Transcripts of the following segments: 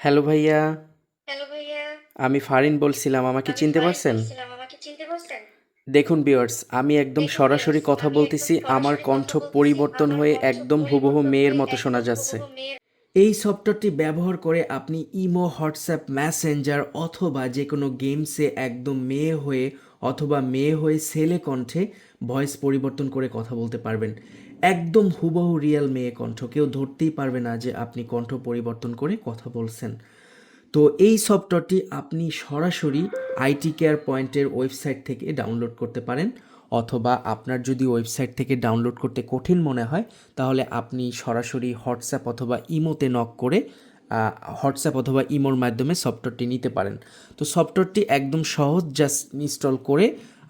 Hello ভাইয়া, hello ভাইয়া, আমি ফারিন বলছিলাম। আমাকে আমি চিনতে ফারিন পারছেন? বলছিলাম। আমাকে চিনতে পারছেন? দেখুন ভিউয়ার্স, আমি একদম দেখুন সরাসরি ভিউয়ার্স, কথা আমি একদম বলতেছি। আমার সরাসরি কণ্ঠ কথা বলতেছি। পরিবর্তন আমার হয়ে কণ্ঠ একদম হুবহু পরিবর্তন মেয়ের হয়ে মতো শোনা একদম যাচ্ছে। হুবহু মেয়ের। এই সফটওয়্যারটি ব্যবহার করে আপনি ইমো, হোয়াটসঅ্যাপ, মেসেঞ্জার অথবা যে কোনো গেমসে একদম মেয়ে হয়ে অথবা মেয়ে হয়ে ছেলে কণ্ঠে ভয়েস পরিবর্তন করে কথা বলতে পারবেন। একদম হুবহু রিয়েল মেয়ে কণ্ঠ। কেউ ধরতেই পারবে না যে আপনি কণ্ঠ পরিবর্তন করে কথা বলছেন। তো এই সফটওয়্যারটি আপনি সরাসরি আইটি কেয়ার পয়েন্টের ওয়েবসাইট থেকে ডাউনলোড করতে পারেন, অথবা আপনার যদি ওয়েবসাইট থেকে ডাউনলোড করতে কঠিন মনে হয় তাহলে আপনি সরাসরি হোয়াটসঅ্যাপ অথবা ইমোতে নক করে হোয়াটসঅ্যাপ অথবা ইমোর মাধ্যমে সফটওয়্যারটি নিতে পারেন। তো সফটওয়্যারটি একদম সহজ, জাস্ট ইনস্টল করে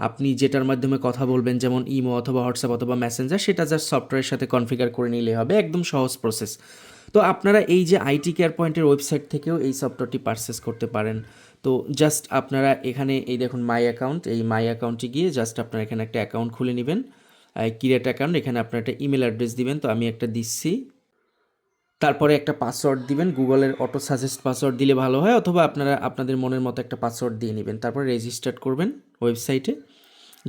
আপনি যেটার মাধ্যমে কথা বলবেন, যেমন ইমো অথবা হোয়াটসঅ্যাপ অথবা মেসেঞ্জার, সেটা জাস্ট সফটওয়্যারের সাথে কনফিগার করে নিলে হবে। একদম সহজ প্রসেস। তো আপনারা এই যে আইটি কেয়ার পয়েন্টের ওয়েবসাইট থেকেও এই সফটওয়্যারটি পারচেস করতে পারেন। তো জাস্ট আপনারা এখানে এই দেখুন মাই অ্যাকাউন্ট, এই মাই অ্যাকাউন্টে গিয়ে জাস্ট আপনারা এখানে একটা অ্যাকাউন্ট খুলে নেবেন। ক্রিয়েট অ্যাকাউন্ট, এখানে আপনার একটা ইমেল অ্যাড্রেস দিবেন, তো আমি একটা দিচ্ছি। তারপরে একটা পাসওয়ার্ড দিবেন, গুগলের অটো সাজেস্ট পাসওয়ার্ড দিলে ভালো হয়, অথবা আপনারা আপনাদের মনের মতো একটা পাসওয়ার্ড দিয়ে নেবেন। তারপরে রেজিস্টার করবেন ওয়েবসাইটে।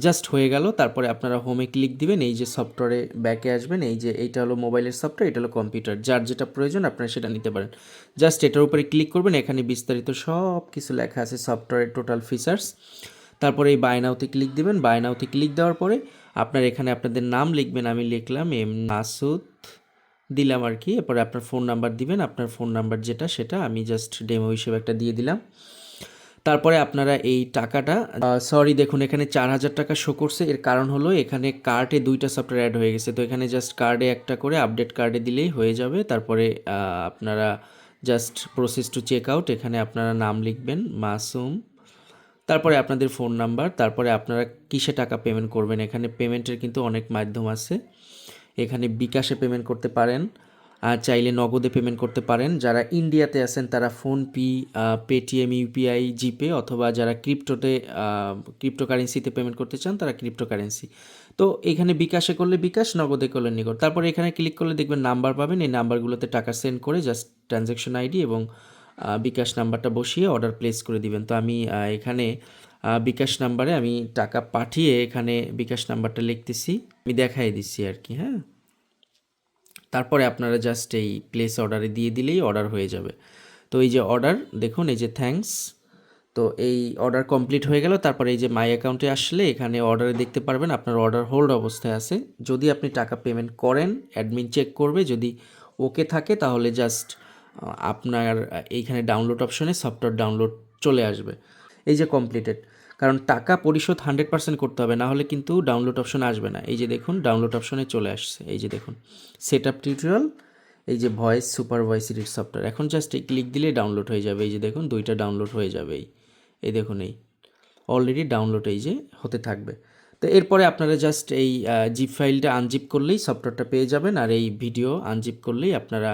জাস্ট হয়ে গেল। তারপরে আপনারা হোমে ক্লিক দিবেন, এই যে সফটওয়্যারে ব্যাকে আসবেন। এই যে এইটা হলো মোবাইলের সফটওয়্যার, এটা হলো কম্পিউটার, যার যেটা প্রয়োজন আপনারা সেটা নিতে পারেন। জাস্ট এটার উপরে ক্লিক করবেন, এখানে বিস্তারিত সব কিছু লেখা আছে, সফটওয়্যারের টোটাল ফিচার্স। তারপরে এই বাই নাওতে ক্লিক দিবেন। বাই নাওতে ক্লিক দেওয়ার পরে আপনার এখানে আপনাদের নাম লিখবেন। আমি লিখলাম এম মাসুদ দিলাম আর কি। এরপরে আপনার ফোন নাম্বার দিবেন, আপনার ফোন নাম্বার যেটা সেটা আমি জাস্ট ডেমো হিসেবে একটা দিয়ে দিলাম। তারপরে আপনারা এই টাকাটা, সরি দেখুন এখানে 4,000 টাকা শো করছে। এর কারণ হলো এখানে কার্ডে দুইটা সফটওয়্যার অ্যাড হয়ে গেছে। তো এখানে জাস্ট কার্ডে একটা করে আপডেট কার্ডে দিলেই হয়ে যাবে। তারপরে আপনারা just process to check out, এখানে আপনারা নাম লিখবেন মাসুম, তারপরে আপনাদের ফোন নাম্বার, তারপরে আপনারা কিসে টাকা পেমেন্ট করবেন। এখানে পেমেন্টের কিন্তু অনেক মাধ্যম আছে। এখানে বিকাশে পেমেন্ট করতে পারেন, আর চাইলে নগদে পেমেন্ট করতে পারেন। যারা ইন্ডিয়াতে আছেন তারা ফোনপে, পেটিএম, ইউপিআই, জিপে, অথবা যারা ক্রিপ্টোকারেন্সিতে পেমেন্ট করতে চান তারা ক্রিপ্টোকারেন্সি। তো এখানে বিকাশে করলে বিকাশ, নগদে করলে নিকট। তারপরে এখানে ক্লিক করলে দেখবেন নাম্বার পাবেন। এই নাম্বারগুলোতে টাকা সেন্ড করে জাস্ট ট্রানজ্যাকশন আইডি এবং বিকাশ নাম্বারটা বসিয়ে অর্ডার প্লেস করে দিবেন। তো আমি এখানে বিকাশ নাম্বারে আমি টাকা পাঠিয়ে এখানে বিকাশ নাম্বারটা লিখতেছি, আমি দেখাই দিচ্ছি আর কি। হ্যাঁ, তারপরে আপনারা জাস্ট এই প্লেস অর্ডারে দিয়ে দিলেই অর্ডার হয়ে যাবে। তো এই যে অর্ডার দেখুন, এই যে থ্যাঙ্কস। তো এই অর্ডার কমপ্লিট হয়ে গেল। তারপরে এই যে মাই অ্যাকাউন্টে আসলে এখানে অর্ডারে দেখতে পারবেন আপনার অর্ডার হোল্ড অবস্থায় আছে। যদি আপনি টাকা পেমেন্ট করেন অ্যাডমিন চেক করবে, যদি ওকে থাকে তাহলে জাস্ট আপনার এইখানে ডাউনলোড অপশনে সফটওয়্যার ডাউনলোড চলে আসবে। এই যে কমপ্লিটেড, কারণ টাকা পরিশোধ 100% করতে হবে, না হলে কিন্তু ডাউনলোড অপশন আসবে না। এই যে দেখুন ডাউনলোড অপশনে চলে আসছে, এই যে দেখুন সেট আপ টিউটোরিয়াল, এই যে voice super voice edit software. এখন জাস্ট এই ক্লিক দিলে ডাউনলোড হয়ে যাবে। এই যে দেখুন দুইটা ডাউনলোড হয়ে যাবে। এই দেখুন এই অলরেডি ডাউনলোড এই যে হতে থাকবে। তো এরপরে আপনারা জাস্ট এই জিপ ফাইলটা আনজিপ করলেই সফটওয়্যারটা পেয়ে যাবেন। আর এই ভিডিও আনজিপ করলেই আপনারা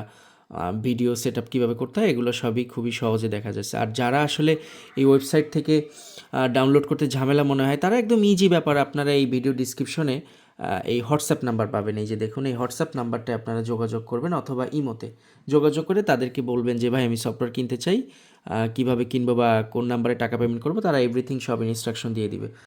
ভিডিও সেট আপ কীভাবে করতে হয় এগুলো সবই খুবই সহজে দেখা যাচ্ছে। আর যারা আসলে এই ওয়েবসাইট থেকে ডাউনলোড করতে ঝামেলা মনে হয় তারা একদম ইজি ব্যাপার, আপনারা এই ভিডিও ডিসক্রিপশনে এই হোয়াটসঅ্যাপ নাম্বার পাবেন। এই যে দেখুন এই হোয়াটসঅ্যাপ নাম্বারটা আপনারা যোগাযোগ করবেন, অথবা ইমোতে যোগাযোগ করে তাদেরকে বলবেন যে ভাই আমি সফটওয়্যার কিনতে চাই, কীভাবে কিনবো বা কোন নাম্বারে টাকা পেমেন্ট করবো, তারা এভরিথিং সব ইনস্ট্রাকশন দিয়ে দিবে।